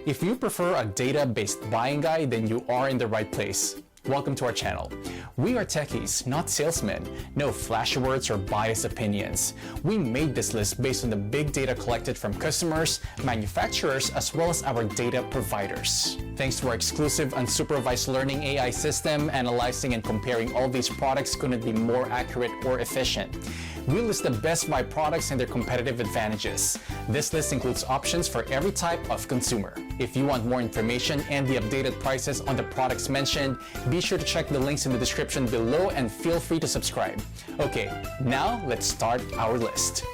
If you prefer a data-based buying guide, then you are in the right place. Welcome to our channel. We are techies, not salesmen. No flashy words or biased opinions. We made this list based on the big data collected from customers, manufacturers, as well as our data providers. Thanks to our exclusive unsupervised learning AI system, analyzing and comparing all these products couldn't be more accurate or efficient. We list the best buy products and their competitive advantages. This list includes options for every type of consumer. If you want more information and the updated prices on the products mentioned, be sure to check the links in the description below and feel free to subscribe. Okay, now let's start our list.